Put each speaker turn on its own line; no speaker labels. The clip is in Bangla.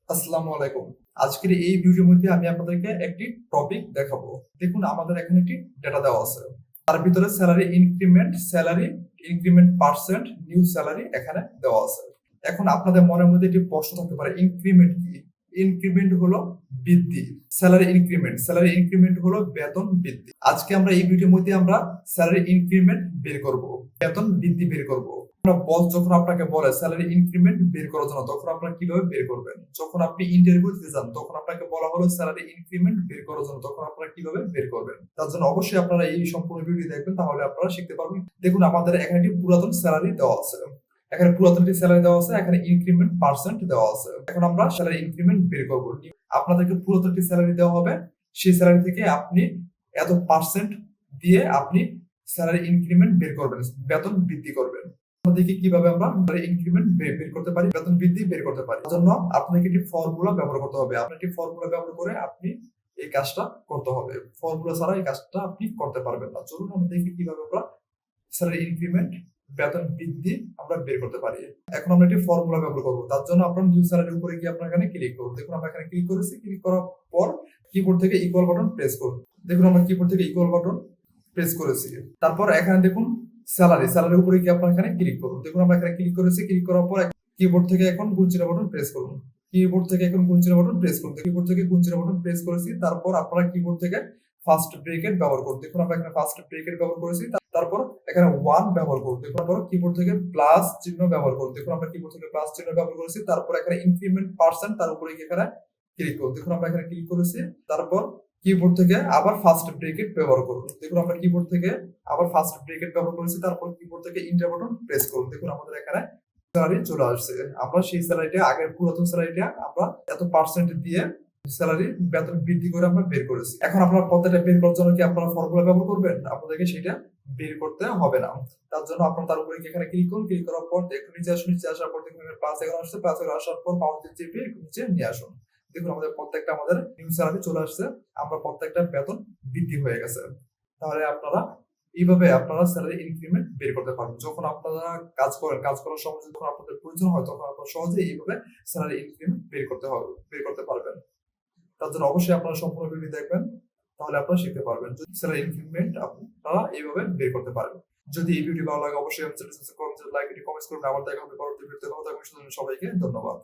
আসসালামু আলাইকুম। আজকের এই ভিডিওর মধ্যে আমি আপনাদেরকে একটি টপিক দেখাবো। দেখুন আমাদের এখানে একটি ডেটা দেওয়া আছে। তার ভিতরে salary increment percent, new salary এখানে দেওয়া আছে। এখন আপনাদের মনের মধ্যে একটি প্রশ্ন থাকতে পারে, ইনক্রিমেন্ট কি? ইনক্রিমেন্ট হলো বৃদ্ধি। স্যালারি ইনক্রিমেন্ট হলো বেতন বৃদ্ধি। আজকে আমরা এই ভিডিওর মধ্যে আমরা স্যালারি ইনক্রিমেন্ট বের করব, বেতন বৃদ্ধি বের করব। বস যখন আপনাকে বলে স্যালারি ইনক্রিমেন্ট বের করার জন্য, তখন আপনারা কিভাবে বের করবেন? যখন আপনি ইন্টারভিউ দিতে যান তখন আপনাকে বলা হলো স্যালারি ইনক্রিমেন্ট বের করার জন্য, তখন আপনারা কিভাবে বের করবেন? তার জন্য অবশ্যই আপনারা এই সম্পূর্ণ ভিডিও দেখবেন, তাহলে আপনারা শিখতে পারবেন। দেখুন আমাদের এখানে একটি পুরাতন স্যালারি দেওয়া আছে, এখানে পুরাতন একটি স্যালারি দেওয়া আছে, এখানে ইনক্রিমেন্ট পার্সেন্ট দেওয়া আছে। এখন আমরা স্যালারি ইনক্রিমেন্ট বের করব। আপনাদেরকে পুরাতন একটি স্যালারি দেওয়া হবে, সেই স্যালারি থেকে আপনি এত পার্সেন্ট দিয়ে আপনি স্যালারি ইনক্রিমেন্ট বের করবেন, বেতন বৃদ্ধি করবেন। দেখি কিভাবে আমরা ইনক্রিমেন্ট বের করতে পারি, বেতন বৃদ্ধি বের করতে পারি। তার জন্য আপনাকে একটি ফর্মুলা ব্যবহার করতে হবে। আপনার একটি ফর্মুলা ব্যবহার করে আপনি এই কাজটা করতে হবে। ফর্মুলা ছাড়া এই কাজটা আপনি করতে পারবেন না। চলুন আমরা দেখি কিভাবে আমরা স্যালারি ইনক্রিমেন্ট, বেতন বৃদ্ধি আমরা বের করতে পারি। এখন আমরা একটি ফর্মুলা ব্যবহার করব। তার জন্য আপনার নিউ স্যালারির উপরে গিয়ে আপনার এখানে ক্লিক করুন। দেখুন আমরা এখানে ক্লিক করেছি, ক্লিক করার পর কিবোর্ড থেকে ইকুয়াল বাটন প্রেস করুন। দেখুন আমরা কিবোর্ড থেকে ইকুয়াল বাটন প্রেস করেছি। তারপর এখানে দেখুন স্যালারির উপরে গিয়ে আপনার এখানে ক্লিক করুন। দেখুন আমরা এখানে ক্লিক করেছি, ক্লিক করার পর কিবোর্ড থেকে এখন গুণচিহ্ন বাটন প্রেস করুন। কিবোর্ড থেকে এখন গুণচিহ্ন বাটন প্রেস করুন। কিবোর্ড থেকে গুণচিহ্ন বাটন প্রেস করেছি। তারপর আপনারা কিবোর্ড থেকে ফার্স্ট ব্রেকেট ব্যবহার করুন। দেখুন আমরা এখানে ফার্স্ট ব্রেকেট ব্যবহার করেছি। তারপর এখানে 1 ব্যবহার করুন। দেখুন আমরা কিবোর্ড থেকে প্লাস চিহ্ন ব্যবহার করুন। দেখুন আমরা কিবোর্ড থেকে প্লাস চিহ্ন ব্যবহার করেছি। তারপর এখানে ইনক্রিমেন্ট পার্সেন্ট, তার উপরে গিয়ে এখানে ক্লিক করুন। দেখুন আমরা এখানে ক্লিক করেছি। তারপর কিবোর্ড থেকে আবার ফার্স্ট ব্রেকেট ব্যবহার করুন। দেখুন আমরা কিবোর্ড থেকে আবার ফার্স্ট ব্রেকেট ব্যবহার করেছি। তারপর কিবোর্ড থেকে এন্টার বাটন প্রেস করুন। দেখুন আমাদের এখানে স্যালারি চলে আসছে। আমরা সেই স্যালারিটা, আগের পুরাতন স্যালারিটা আমরা এত পার্সেন্ট দিয়ে স্যালারি বেতন বৃদ্ধি করে আমরা বের করেছি। এখন আপনারা প্রত্যেকটা বের করার জন্য কি আপনারা ফর্মুলা ব্যবহার করবেন? আপনাদেরকে সেটা বের করতে হবে না। তার জন্য আপনারা তার উপরে এখানে ক্লিক করুন। ক্লিক করার পর দেখুন নিচে আসুন। নিচে আসার পর দেখুন প্লাস এখানে আসছে। প্লাস এখানে আসার পর মাউস দিয়ে চেপে নিচে নিয়ে আসুন। দেখুন আমাদের প্রত্যেকটা আমাদের নিউ স্যালারি চলে আসছে। আমরা প্রত্যেকটা বেতন বৃদ্ধি হয়ে গেছে। তাহলে আপনারা এইভাবে আপনারা স্যালারি ইনক্রিমেন্ট বের করতে পারবেন। যখন আপনারা কাজ করেন, কাজ করার সময় যখন আপনাদের প্রয়োজন হয়, তখন আপনারা সহজেই এইভাবে স্যালারি ইনক্রিমেন্ট বের করতে পারবেন। তার জন্য অবশ্যই আপনারা সম্পূর্ণ ভিডিও দেখবেন, তাহলে আপনারা শিখতে পারবেন। যদি স্যালারি ইনক্রিমেন্ট আপনারা এইভাবে বের করতে পারবেন। যদি এই ভিডিও ভালো লাগে অবশ্যই আমার চ্যানেল সাবস্ক্রাইব করুন, লাইক এটি কমেন্টস করুন। আবার দেখা হবে পরবর্তী ভিডিওতে। ভালো থাকবেন, সবাইকে ধন্যবাদ।